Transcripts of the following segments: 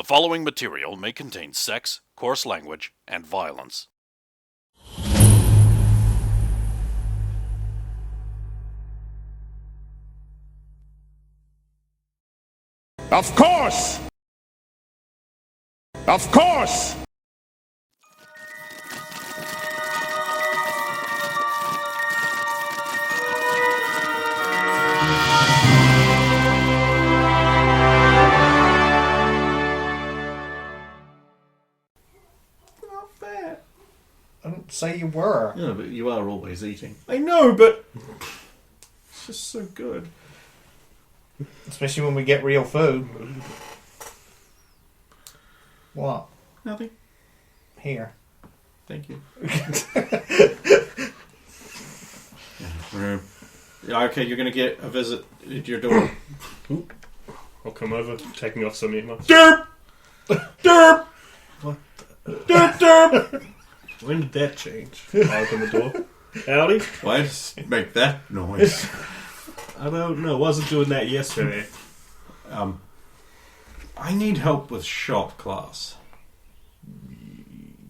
The following material may contain sex, coarse language, and violence. Of course! Of course! Not fair. I didn't say you were. Yeah, but you are always eating. I know, but It's just so good. especially when we get real food. What? Nothing. Here. Thank you. Yeah, okay, you're going to get a visit at your door. I'll come over, taking off some emails. Derp! Derp! What? Derp, derp! When did that change? I open the door. Howdy? Why just make that noise? I don't know. Wasn't doing that yesterday. I need help with shop class.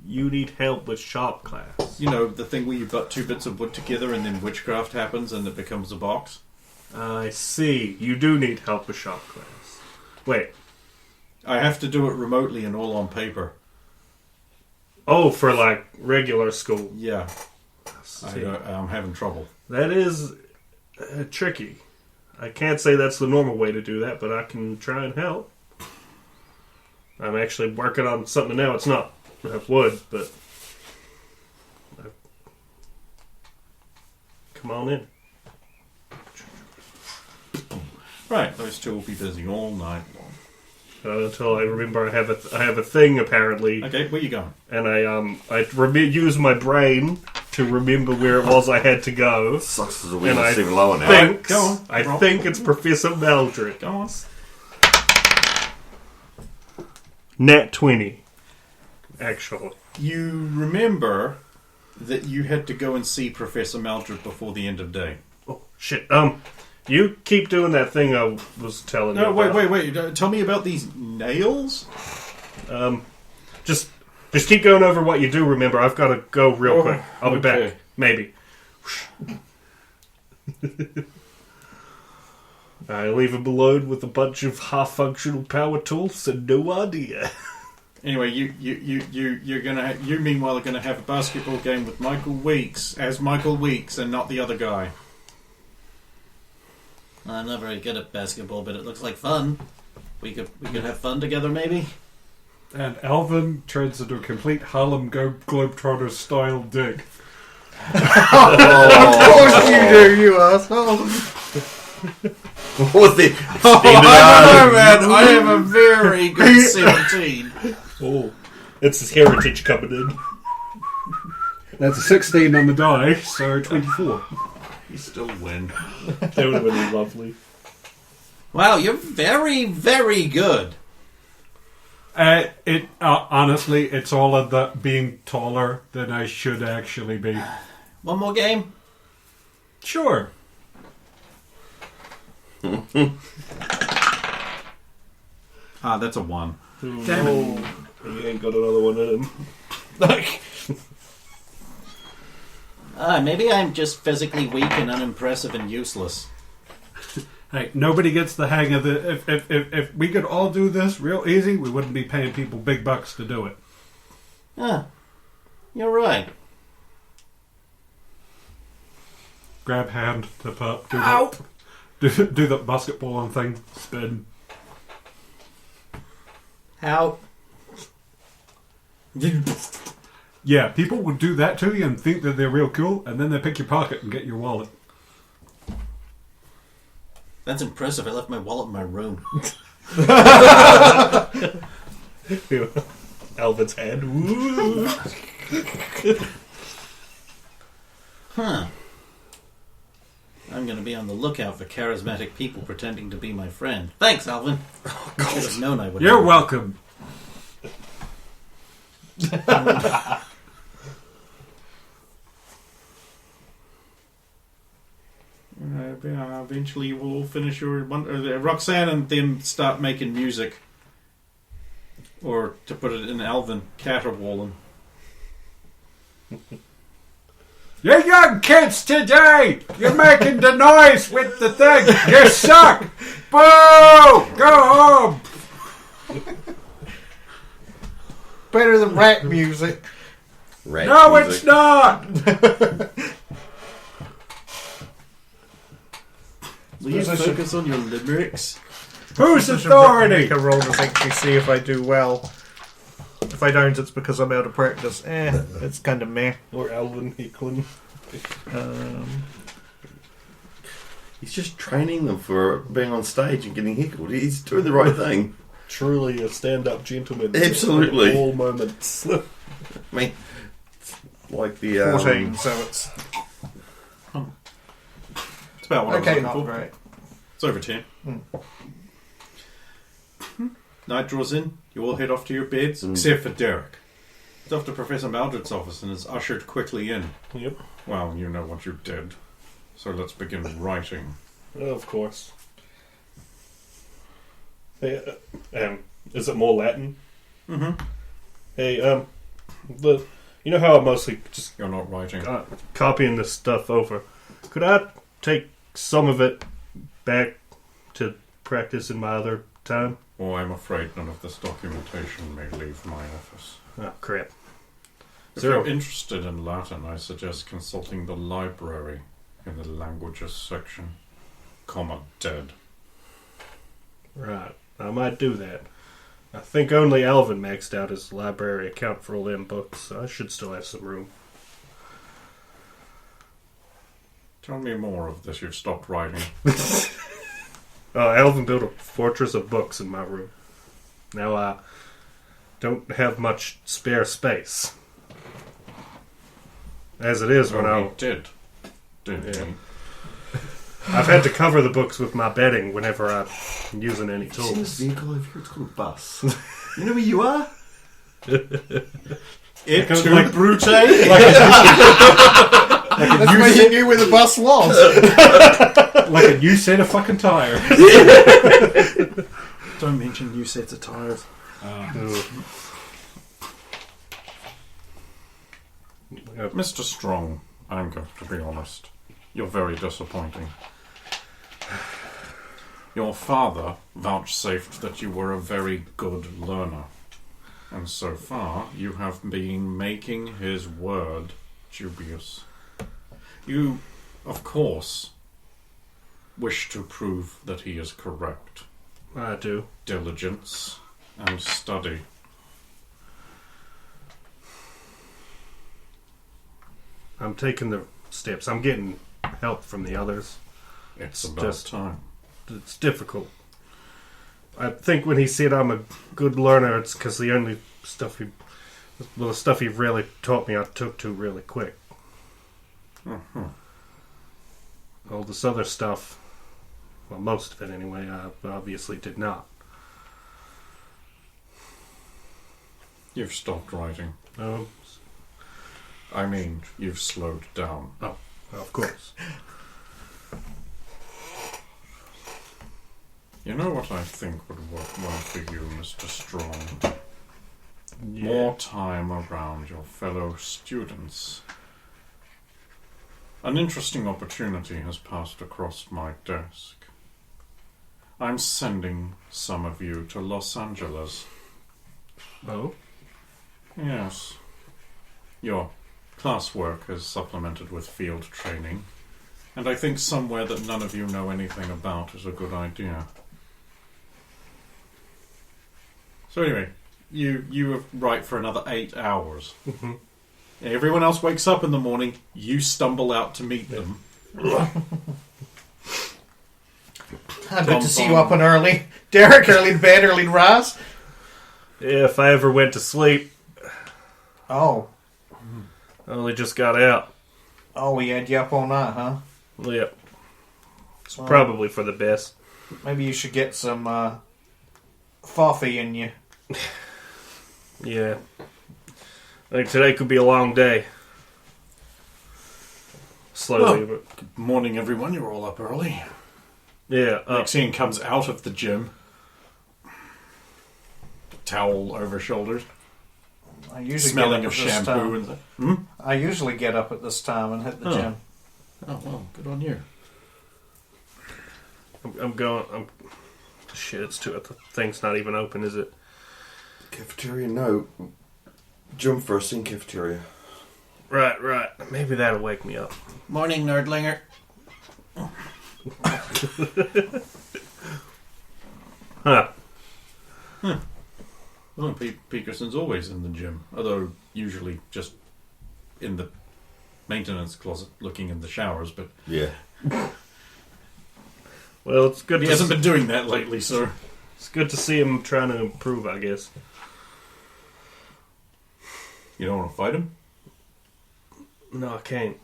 You need help with shop class. You know, the thing where you put two bits of wood together and then witchcraft happens and it becomes a box? I see. You do need help with shop class. Wait. I have to do it remotely and all on paper. Oh, for like regular school. Yeah. See. I'm having trouble. That is tricky. I can't say that's the normal way to do that, but I can try and help. I'm actually working on something now. It's not wood, but come on in. Right, those two will be busy all night long. Until I remember I have a thing apparently, Okay, where you going? and I use my brain to remember where it was I had to go. Sucks as a And wheel I even lower now. think Go on. I Roll. think it's Professor Maldrick. Go on. Nat 20. Actually, You remember that you had to go and see Professor Maldred before the end of day. oh shit. You keep doing that thing I was telling you. No, about. wait. Tell me about these nails? Just keep going over what you do. Remember, I've got to go real Oh, quick. I'll be okay. back. Maybe. I leave him alone with a bunch of half-functional power tools and no idea. Anyway, you meanwhile are gonna have a basketball game with Michael Weeks as Michael Weeks and not the other guy. I'm not very good at basketball, but it looks like fun. We could have fun together, maybe. And Alvin turns into a complete Harlem Globetrotter style dick. Of course you do, you asshole! With the I don't know, man. I have a very good 17. Oh, it's his heritage coming in. That's a 16 on the die, so 24. You still win. That would have been lovely. Wow, you're very, very good. Honestly, it's all of the being taller than I should actually be. One more game? Sure. That's a 1. Damn it. He ain't got another one in him. Maybe I'm just physically weak and unimpressive and useless. Hey, nobody gets the hang of it. If we could all do this real easy, we wouldn't be paying people big bucks to do it. You're right. Grab hand, tip up, do the basketball on thing, spin. How? Yeah, people would do that to you and think that they're real cool, and then they pick your pocket and get your wallet. That's impressive. I left my wallet in my room. Alvin's head. Woo. Huh. I'm going to be on the lookout for charismatic people pretending to be my friend. Thanks, Alvin. I should have known I would. You're welcome. Eventually you will all finish your one. Roxanne and them start making music. Or, to put it in Alvin, caterwauling. You young kids today! You're making the noise with the thing! You suck! Boo! Go home! Better than rap music. Rat No, music. it's not! Will you Suppose I should- focus on your limericks? Whose I should authority? make a roll to actually see if I do well. If I don't, it's because I'm out of practice. It's kind of meh. Or Alvin Hickland. He's just training them for being on stage and getting heckled. He's doing the right thing. Truly a stand-up gentleman. Absolutely. At all moments. I mean, it's like the 14, so it's... It's about what I Okay, was not looking for. great. It's over 10. Night draws in. You all head off to your beds, except for Derek. He's off to Professor Maldred's office and is ushered quickly in. Yep. Well, you know what you did. So let's begin writing. Of course. Hey, is it more Latin? Mm-hmm. Hey, you know how I'm mostly just You're not writing. copying this stuff over. Could I take some of it back to practice in my other time? Oh, I'm afraid none of this documentation may leave my office. Oh, crap. If you're interested in Latin, I suggest consulting the library in the languages section. Dead. Right. I might do that. I think only Alvin maxed out his library account for all them books, so I should still have some room. Tell me more of this. You've stopped writing. Alvin built a fortress of books in my room. Now I don't have much spare space. As it is, when He I did. Didn't Yeah. he? I've had to cover the books with my bedding whenever I'm using any See this tools. vehicle over here? It's called a bus. You know where you are? It Goes too, like- Brute. That's why you knew where the bus was. Like a new set of fucking tires. Don't mention new sets of tires. Mr. Strong, I'm going to be honest. You're very disappointing. Your father vouchsafed that you were a very good learner. And so far, you have been making his word dubious. You, of course, wish to prove that he is correct. I do. Diligence and study. I'm taking the steps. I'm getting help from the others. It's It's about just- time. It's difficult. I think when he said I'm a good learner, it's because the stuff he really taught me I took to really quick. All this other stuff, well, most of it anyway, I obviously did not. You've stopped writing. Oh, I mean, you've slowed down. of course. You know what I think would work well for you, Mr. Strong? Yeah. More time around your fellow students. An interesting opportunity has passed across my desk. I'm sending some of you to Los Angeles. Oh? Yes. Your classwork is supplemented with field training, and I think somewhere that none of you know anything about is a good idea. So anyway, you write for another 8 hours. Mhm. Everyone else wakes up in the morning, you stumble out to meet them. Good to see you up and early. Derek, early to bed, early to rise. If I ever went to sleep, Oh. I only just got out. Oh, we had you up all night, huh? Yep. It's Well, probably for the best. Maybe you should get some coffee in you. Yeah. I think today could be a long day. Slowly, Good morning, everyone. You're all up early. but yeah. Maxine comes out of the gym. towel over shoulders, I usually smelling get of up at this shampoo. time. And I usually get up at this time and hit the gym. oh well, good on you. I'm going. Shit, it's too. The thing's not even open, is it? Cafeteria, no. Gym first in cafeteria. Right. Maybe that'll wake me up. Morning, nerdlinger. Huh. Well, Peterson's always in the gym, although usually just in the maintenance closet looking in the showers, but Yeah. Well, it's good. he hasn't been doing that lately, sir. It's good to see him trying to improve, I guess. You don't want to fight him? No, I can't.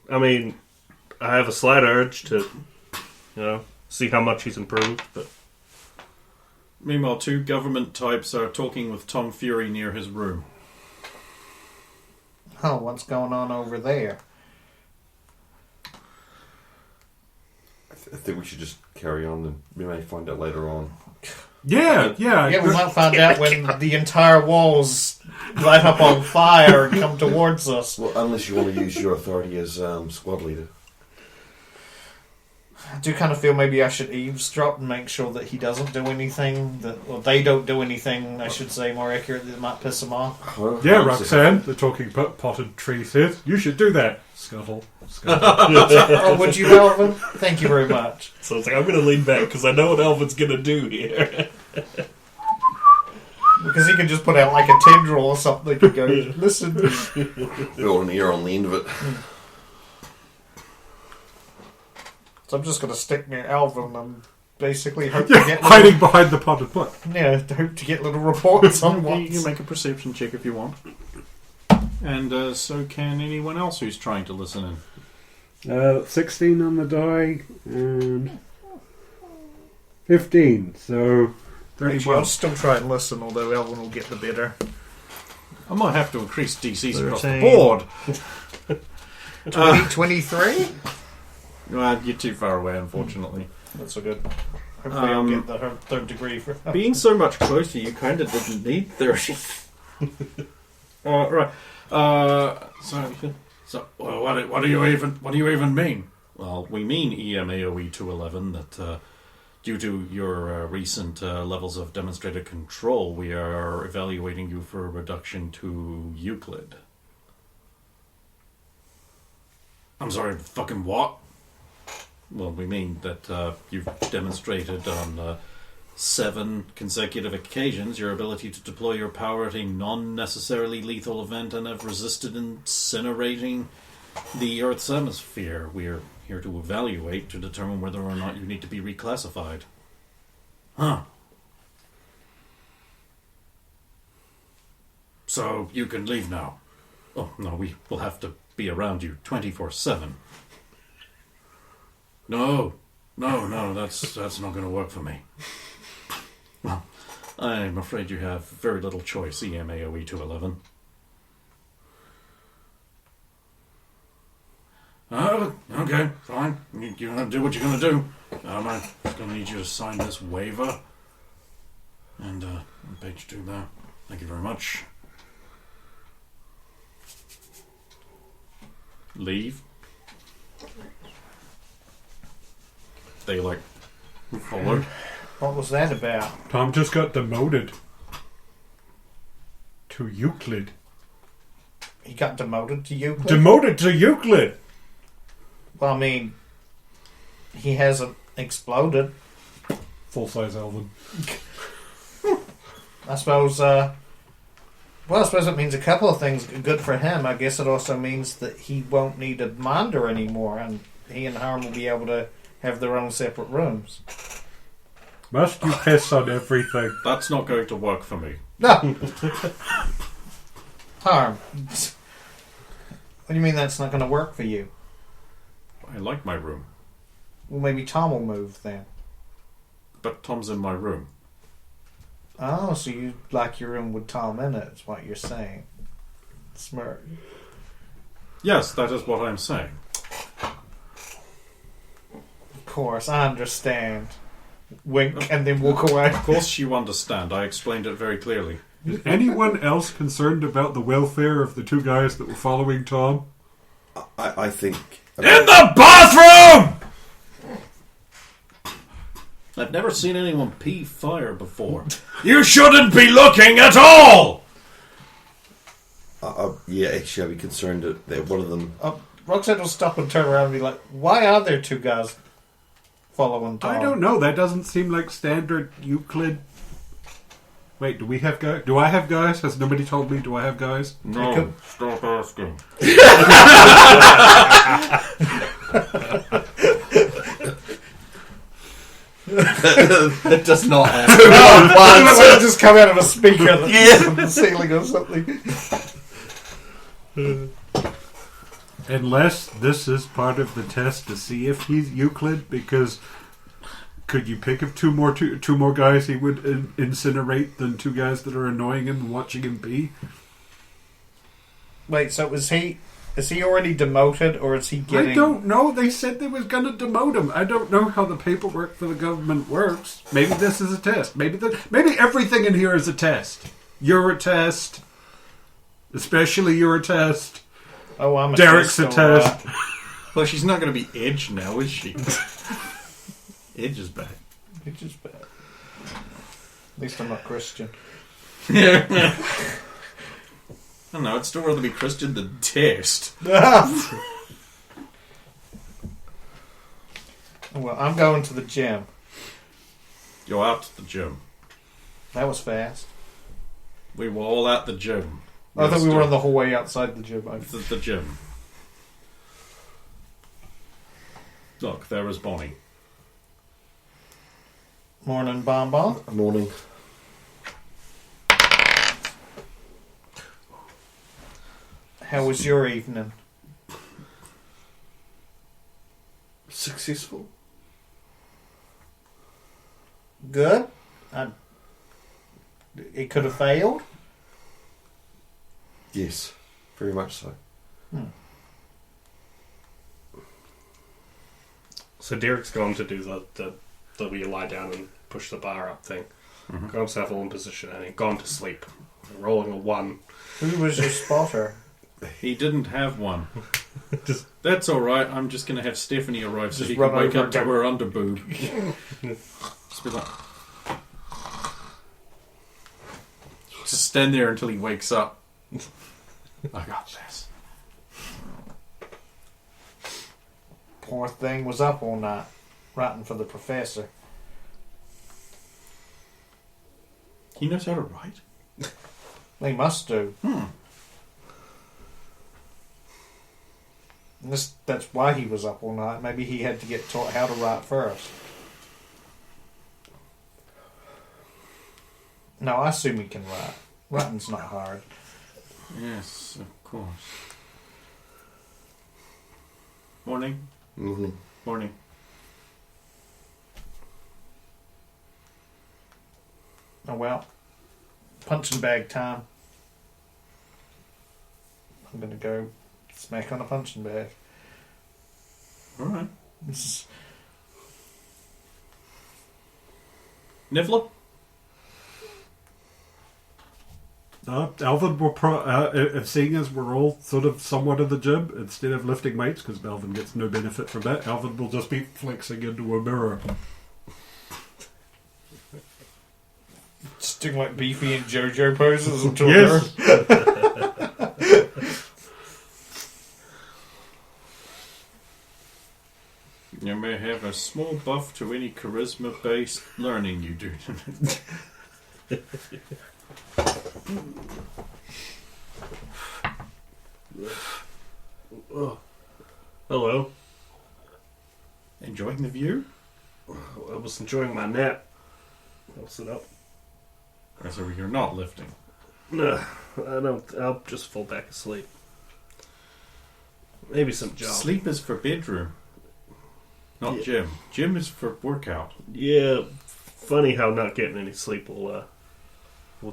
I mean, I have a slight urge to, see how much he's improved, but Meanwhile, 2 government types are talking with Tom Fury near his room. Oh, what's going on over there? I think we should just carry on and we may find out later on. Yeah. Yeah, we might find out when the entire walls light up on fire and come towards us. Well, unless you want to use your authority as squad leader. I do kind of feel maybe I should eavesdrop and make sure that he doesn't do anything, they don't do anything, I should say more accurately, that might piss him off. Yeah, Roxanne, the talking potted tree says, you should do that. Scuttle. Oh, would you, Elvin? Thank you very much. so it's like I'm going to lean back because I know what Elvin's going to do here. Because he could just put out like a tendril or something and go, listen. Build an ear on the end of it. So I'm just going to stick near Elvin and basically hope to get hiding behind the potted plant. hope to get little reports on You what. can make a perception check if you want. And so can anyone else who's trying to listen in. 16 on the die and 15. So Actually, 31. I'll still try and listen, although Elvin will get the better. I might have to increase DCs across the 13. board. 23? Well, you're too far away, unfortunately. That's so good. Hopefully I'll get the third degree for Being so much closer, you kind of didn't need 30. Right. So what do you even mean? Well, we mean EMAOE 211 that due to your recent levels of demonstrated control, we are evaluating you for a reduction to Euclid. I'm sorry, fucking what? Well, we mean that you've demonstrated on 7 consecutive occasions your ability to deploy your power at a non-necessarily lethal event and have resisted incinerating the Earth's atmosphere. We're here to evaluate to determine whether or not you need to be reclassified. Huh. So you can leave now. Oh, no, we will have to be around you 24/7. No, that's not going to work for me. Well, I'm afraid you have very little choice, EMAOE 211. Okay, fine. You're going to do what you're going to do. I'm just going to need you to sign this waiver. And page 2 there. Thank you very much. Leave. They followed. What was that about? Tom just got demoted to Euclid. He got demoted to Euclid? Demoted to Euclid! Well, I mean, he hasn't exploded. Full-size Elvin. I suppose, I suppose it means a couple of things good for him. I guess it also means that he won't need a minder anymore, and he and Harm will be able to have their own separate rooms. Must you piss on everything? That's not going to work for me. No! Harm. What do you mean that's not going to work for you? I like my room. Well, maybe Tom will move then. But Tom's in my room. Oh, so you like your room with Tom in it, is what you're saying. Smart. Yes, that is what I'm saying. Of course, I understand. wink, and then walk away. Of course you understand. I explained it very clearly. Is anyone else concerned about the welfare of the two guys that were following Tom? I think. In the bathroom! I've never seen anyone pee fire before. You shouldn't be looking at all! Yeah, actually, I'd be concerned that one of them. Roxanne will stop and turn around and be like, why are there two guys following Tom? I don't know. That doesn't seem like standard Euclid. Wait, do we have guys? Do I have guys? Has nobody told me? Do I have guys? No, stop asking. It does not happen. It'll just come out of a speaker on the ceiling or something. Unless this is part of the test to see if he's Euclid, because could you pick of two more guys he would incinerate than two guys that are annoying him and watching him pee? Wait, so is he already demoted, or is he getting... I don't know. They said they was going to demote him. I don't know how the paperwork for the government works. Maybe this is a test. Maybe everything in here is a test. You're a test. Especially you're a test. Oh, I'm a Derek's test. a test. Well, she's not going to be Edge now, is she? Edge is back. It's just bad. At least I'm not Christian. I don't know, I'd still rather be Christian than test. Well, I'm going to the gym. You're out to the gym. That was fast. We were all at the gym. I thought we were Still on the whole way outside the gym. the gym. Look, there is Bonnie. Morning, Bon Bon. Morning. How was your evening? Successful. Good? It could have failed? Yes, very much so. So Derek's going to do the where you lie down and push the bar up thing. Got himself all in position and he's gone to sleep. Rolling a 1. Who was your spotter? He didn't have one. That's alright, I'm just going to have Stephanie arrive so Just he can run wake over up to and her underboob. Just be like... Just stand there until he wakes up. I got this. Poor thing was up all night, writing for the professor. He knows how to write? They must do. And that's why he was up all night. Maybe he had to get taught how to write first. No, I assume he can write. Writing's not hard. Yes, of course. Morning. Morning. Morning. Oh well. Punching bag time. I'm gonna go smack on a punching bag. Alright. This is... Niffler? Alvin will seeing as we're all sort of somewhat in the gym, instead of lifting weights, because Alvin gets no benefit from that, Alvin will just be flexing into a mirror. Just doing like Beefy and JoJo poses until Yes. You may have a small buff to any charisma-based learning you do. Hello. Enjoying the view? I was enjoying my nap. I'll sit up. So you're not lifting. No, I don't. I'll just fall back asleep. Maybe some job. Sleep is for bedroom, not gym. Gym is for workout. Yeah, funny how not getting any sleep will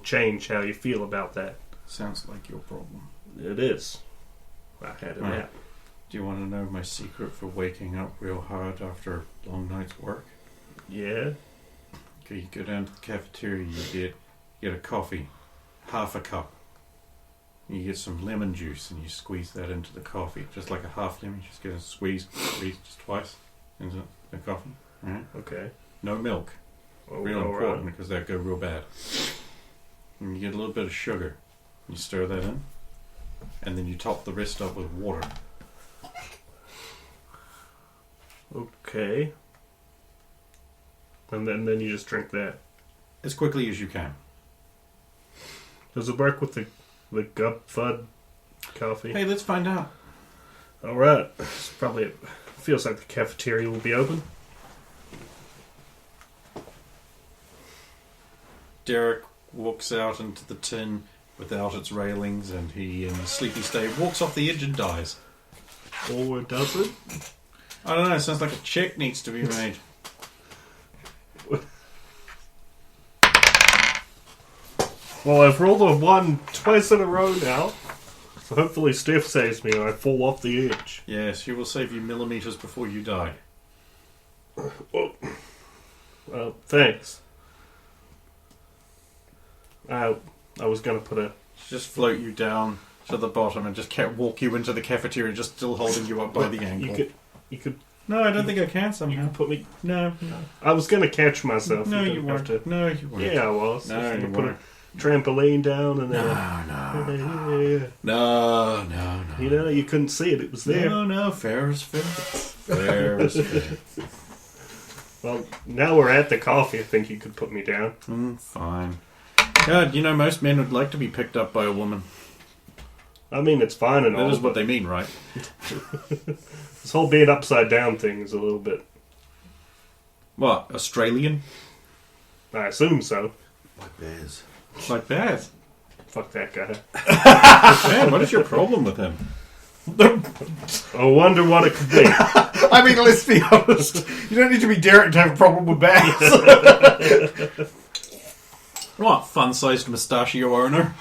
change how you feel about that. Sounds like your problem. It is. I had a nap. Do you want to know my secret for waking up real hard after a long night's work? Yeah. Okay, you go down to the cafeteria, you get a coffee, half a cup. You get some lemon juice and you squeeze that into the coffee. Just like a half lemon, you just get a squeeze just twice into the coffee. Right? Okay. No milk. Oh, Real all important right. because that go real bad. And you get a little bit of sugar. You stir that in. And then you top the rest up with water. Okay. And then you just drink that. As quickly as you can. Does it work with the Gub Fud coffee? Hey, let's find out. All right. It's probably feels like the cafeteria will be open. Derek walks out into the tin without its railings, and he, in a sleepy state, walks off the edge and dies. Or does it? I don't know, it sounds like a check needs to be made. Well, I've rolled a 1 twice in a row now. So hopefully Steph saves me and I fall off the edge. Yes, he will save you millimeters before you die. Well, thanks. I was going to put a... Just float you down to the bottom and just walk you into the cafeteria, just still holding you up by the ankle. You could No, I don't think I can you somehow. could put me... No. I was going to catch myself. No, didn't you have weren't. to- No, you weren't. Yeah, I was. No, I was you gonna put weren't. a trampoline down and then... No. Yeah. No. You know, you couldn't see it. It was there. No, fair is fair. Fair is fair. Well, now we're at the coffee. I think you could put me down. Fine. God, you know, most men would like to be picked up by a woman. I mean, it's fine and all. That is what but they mean, right? this whole being upside down thing is a little bit... What, Australian? I assume so. Like bears. Like that. Fuck that guy. Man, what is your problem with him? I wonder what it could be. I mean, let's be honest. You don't need to be Derek to have a problem with bags. What, fun-sized mustachio owner?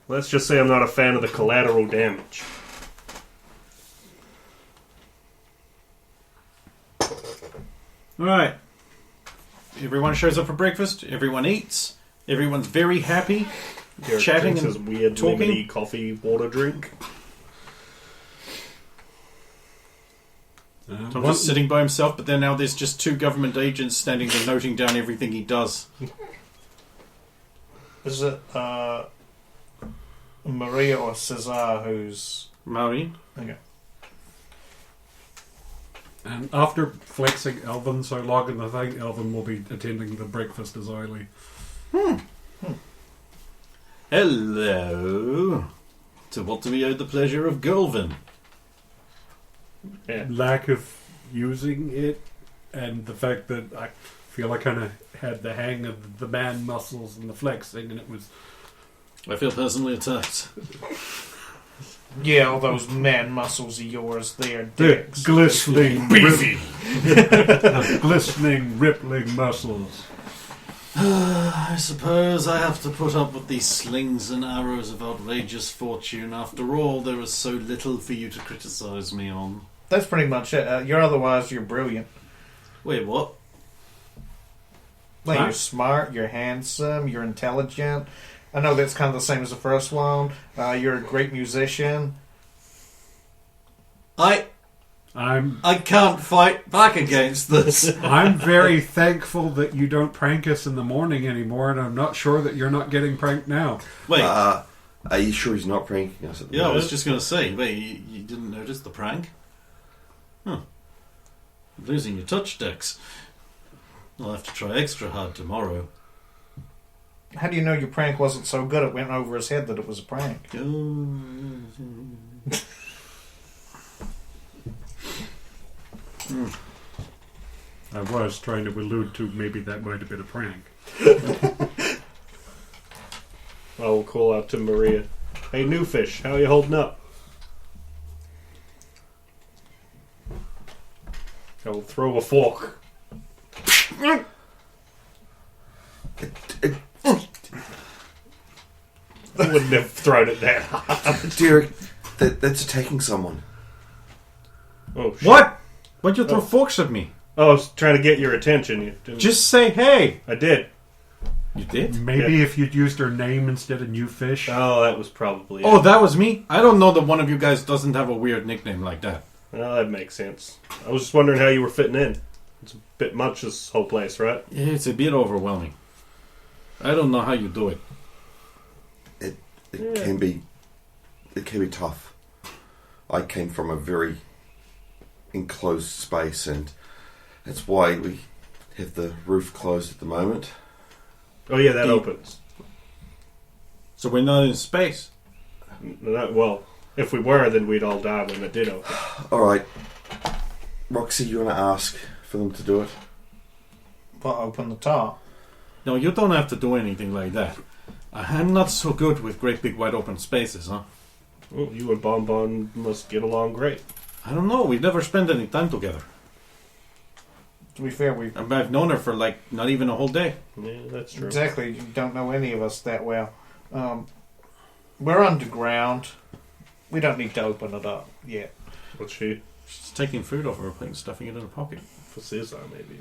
Let's just say I'm not a fan of the collateral damage. Alright. Everyone shows up for breakfast. Everyone eats. Everyone's very happy. Derek Chatting drinks and his weird talking. lemony coffee water drink. Tom's just sitting by himself, but then now there's just 2 government agents standing there noting down everything he does. Is it Maria or Cesar who's... Maori? Okay. And after flexing Elvin so long in the thing, Elvin will be attending the breakfast as Early. Hello. To what do we owe the pleasure of Gulvin? Yeah. Lack of using it, and the fact that I feel I kind of had the hang of the man muscles and the flexing, and it was... I feel personally attacked. Yeah, all those man muscles of yours, they're The dicks. glistening, Beefy. glistening, rippling muscles. I suppose I have to put up with these slings and arrows of outrageous fortune. After all, there is so little for you to criticize me on. That's pretty much it. You're brilliant. Wait, what? Like, Huh? you're smart, you're handsome, you're intelligent. I know that's kind of the same as the first one. You're a great musician. I can't fight back against this. I'm very thankful that you don't prank us in the morning anymore, and I'm not sure that you're not getting pranked now. Wait, Are you sure he's not pranking us at the yeah, I moment? was just going to say, wait, you didn't notice the prank? Huh. Losing your touch decks. I'll have to try extra hard tomorrow. How do you know your prank wasn't so good it went over his head that it was a prank? I was trying to allude to maybe that might have been a prank. I will call out to Maria. Hey, new fish, how are you holding up? I will throw a fork. I wouldn't have thrown it that hard. Derek, that's attacking someone. Oh, shit. What? Why'd you throw forks at me? Oh, I was trying to get your attention. You didn't. Just say hey. I did. You did? Maybe if you'd used her name instead of New Fish. Oh, that was probably it. Oh, that was me? I don't know that one of you guys doesn't have a weird nickname like that. Well, that makes sense. I was just wondering how you were fitting in. It's a bit much, this whole place, right? Yeah, it's a bit overwhelming. I don't know how you do it. It can be tough. I came from a very enclosed space, and that's why we have the roof closed at the moment. Oh, yeah, that opens. So we're not in space. Well, if we were, then we'd all die when it did open. Alright. Roxy, you want to ask for them to do it? But open the top. No, you don't have to do anything like that. I'm not so good with great big wide open spaces, huh? Well, you and Bon Bon must get along great. I don't know. We've never spent any time together. To be fair, I've known her for like not even a whole day. Yeah, that's true. exactly, you don't know any of us that well. We're underground. We don't need to open it up yet. What's she? She's taking food off her plate and stuffing it in her pocket. For Caesar, maybe.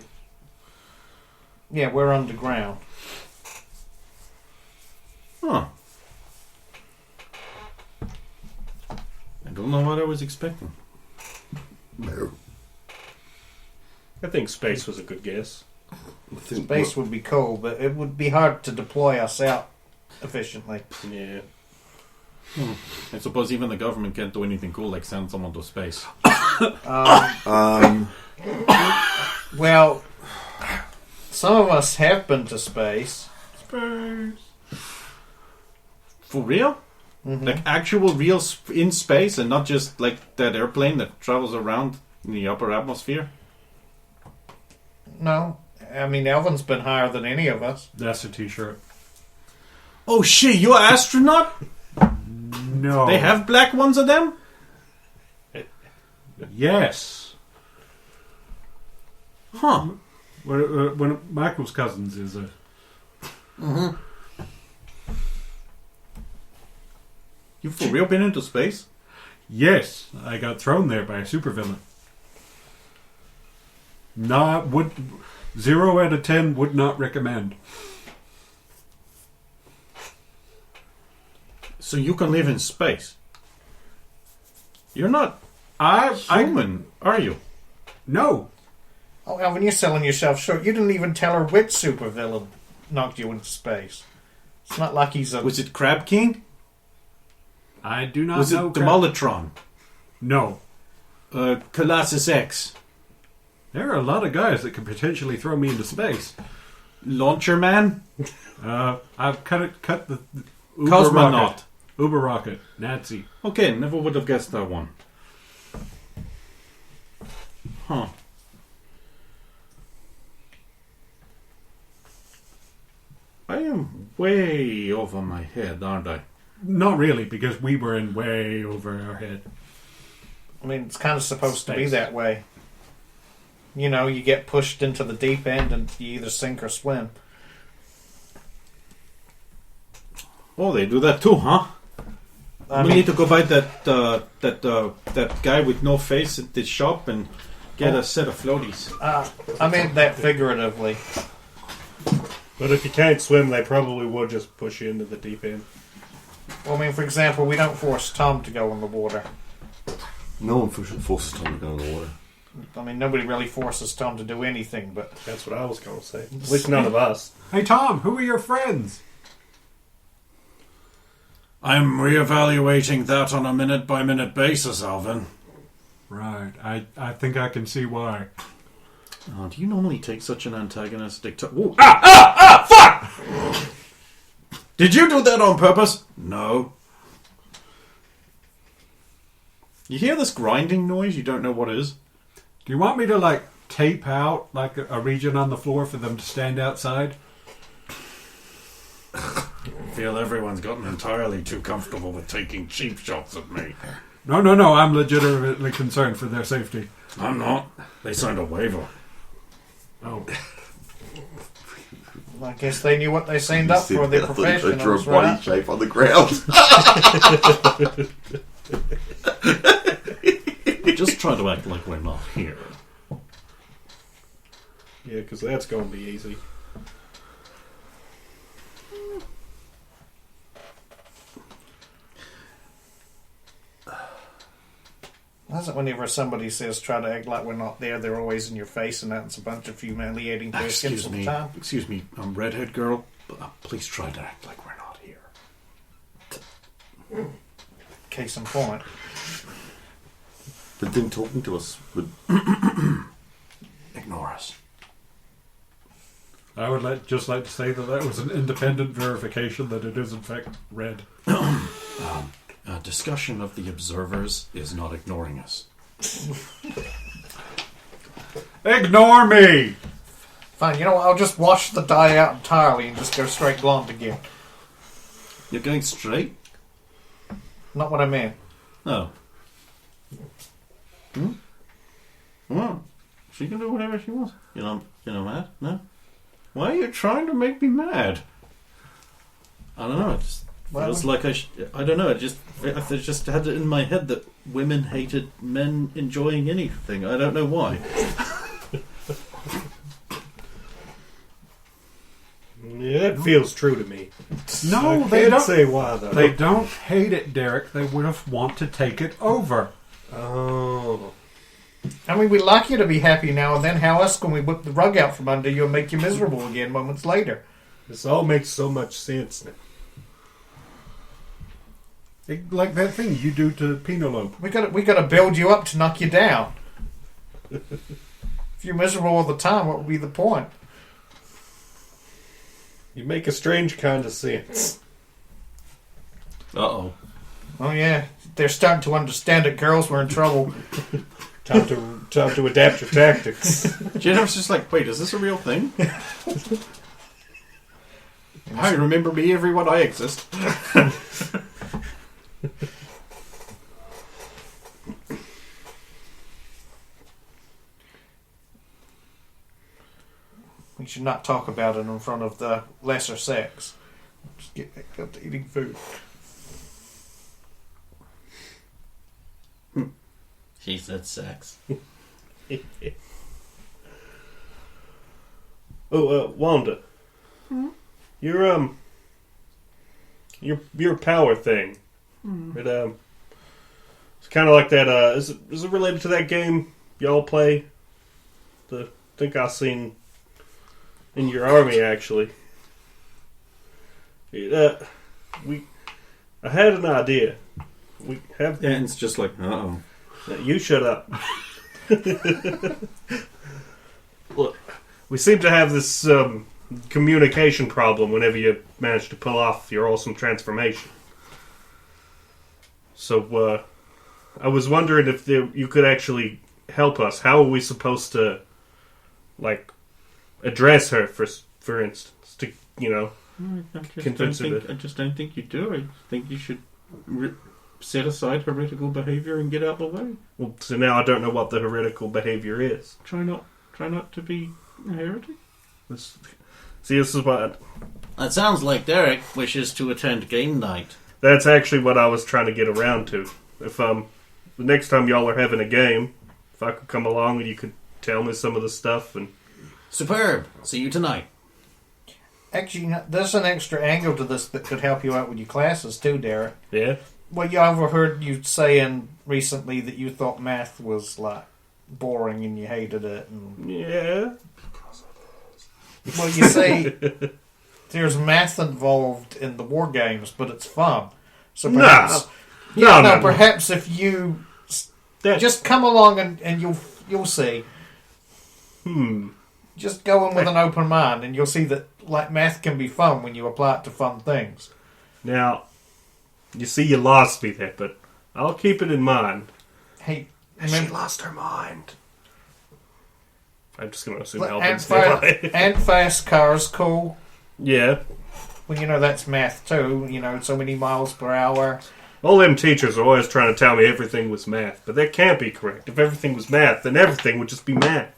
Yeah, we're underground. Huh. I don't know what I was expecting. No. I think space was a good guess. I think Space would be cool, but it would be hard to deploy us out efficiently. Yeah. I suppose even the government can't do anything cool like send someone to space. Well, some of us have been to space. For real? Mm-hmm. Like actual real in space and not just like that airplane that travels around in the upper atmosphere? No, I mean Elvin's been higher than any of us. That's a t-shirt. Oh shit, you're an astronaut? No. They have black ones of them? Yes. Huh. One of Michael's cousins is a... You for real been into space? Yes, I got thrown there by a supervillain. Not would 0 out of 10 would not recommend. So you can live in space? You're not I human, are you? no. Oh, Elvin, you're selling yourself short. You didn't even tell her which supervillain knocked you into space. It's not like he's a... Was it Crab King? I do not Was it know. Demolitron? No. Colossus X? There are a lot of guys that could potentially throw me into space. Launcher Man? I've cut the Uber Cosmonaut? rocket. Uber rocket. Nazi. Okay, never would have guessed that one. Huh. I am way over my head, aren't I? Not really, because we were in way over our head. I mean, it's kind of supposed to be Space. that way. You know, you get pushed into the deep end and you either sink or swim. Oh, they do that too, huh? I We mean, need to go buy that guy with no face at the shop and get a set of floaties. I meant that figuratively. But if you can't swim, they probably would just push you into the deep end. Well, I mean, for example, we don't force Tom to go in the water. No one forces Tom to go in the water. I mean, nobody really forces Tom to do anything, but... That's what I was going to say. At least none of us. Hey Tom, who are your friends? I'm reevaluating that on a minute-by-minute basis, Alvin. Right, I think I can see why. Oh, do you normally take such an antagonistic... Fuck! Did you do that on purpose? No. You hear this grinding noise? You don't know what it is? Do you want me to, like, tape out, like, a region on the floor for them to stand outside? I feel everyone's gotten entirely too comfortable with taking cheap shots at me. No, I'm legitimately concerned for their safety. I'm not. They signed a waiver. Oh. I guess they knew what they signed up for. They're I thought you drew a professionals, body right? shape on the ground. Just try to act like we're not here. Yeah, because that's going to be easy. That's it. Whenever somebody says try to act like we're not there, they're always in your face, and that's a bunch of humiliating questions all the time. Excuse me, redhead girl. Please try to act like we're not here. Case in point. But then talking to us would Ignore us. I would just like to say that was an independent verification that it is in fact red. Discussion of the observers is not ignoring us. Ignore me! Fine, you know what? I'll just wash the dye out entirely and just go straight blonde again. You're going straight? Not what I meant. Oh. Well, she can do whatever she wants. You're not mad? No? Why are you trying to make me mad? I don't know. It just feels like I don't know. I just had it in my head that women hated men enjoying anything. I don't know why. Yeah, that feels true to me. No, I they can't don't say why, though. They don't hate it, Derek. They just want to take it over. Oh. I mean, we like you to be happy now and then. How else can we whip the rug out from under you and make you miserable again moments later? This all makes so much sense now. Like that thing you do to Penelope. We gotta build you up to knock you down. If you're miserable all the time, what would be the point? You make a strange kind of sense. Uh-oh. Oh yeah, they're starting to understand it, girls. We're in trouble. Time to adapt your tactics. Jennifer's just like, wait, is this a real thing? Hi, remember me, everyone? I exist. We should not talk about it in front of the lesser sex. Just get back up to eating food. She said sex. Wanda. Your power thing. It's kind of like that. Is it related to that game y'all play? I think I seen in your army actually. I had an idea. We have. And it's just like, uh-oh. You shut up. Look, we seem to have this communication problem whenever you manage to pull off your awesome transformation. So, I was wondering if you could actually help us. How are we supposed to, address her, for instance, to, convince her to... I just don't think you do. I think you should set aside heretical behavior and get out of the way. Well, so now I don't know what the heretical behavior is. Try not to be a heretic. This is what... That sounds like Derek wishes to attend game night. That's actually what I was trying to get around to. If the next time y'all are having a game, if I could come along and you could tell me some of the stuff and... Superb. See you tonight. Actually, there's an extra angle to this that could help you out with your classes too, Derek. Yeah? Well, you overheard you saying recently that you thought math was boring and you hated it. And... Yeah. Well, you say there's math involved in the war games, but it's fun. So perhaps, No. Perhaps if you just come along and you'll see. Just go in with an open mind, and you'll see that math can be fun when you apply it to fun things. Now, you see, you lost me there, but I'll keep it in mind. Hey, she lost her mind. I'm just going to assume and Alvin's there. And fast cars, cool. Yeah. Well, that's math too. So many miles per hour. All them teachers are always trying to tell me everything was math, but that can't be correct. If everything was math, then everything would just be math.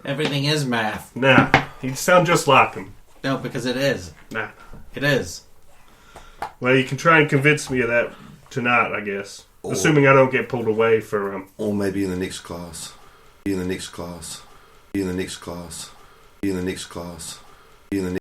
Everything is math. Nah, you sound just like him. No, because it is. Nah. It is. Well, you can try and convince me of that tonight, I guess. Assuming I don't get pulled away for... Or maybe in the next class. Be in the next class. Be in the next class. Be in the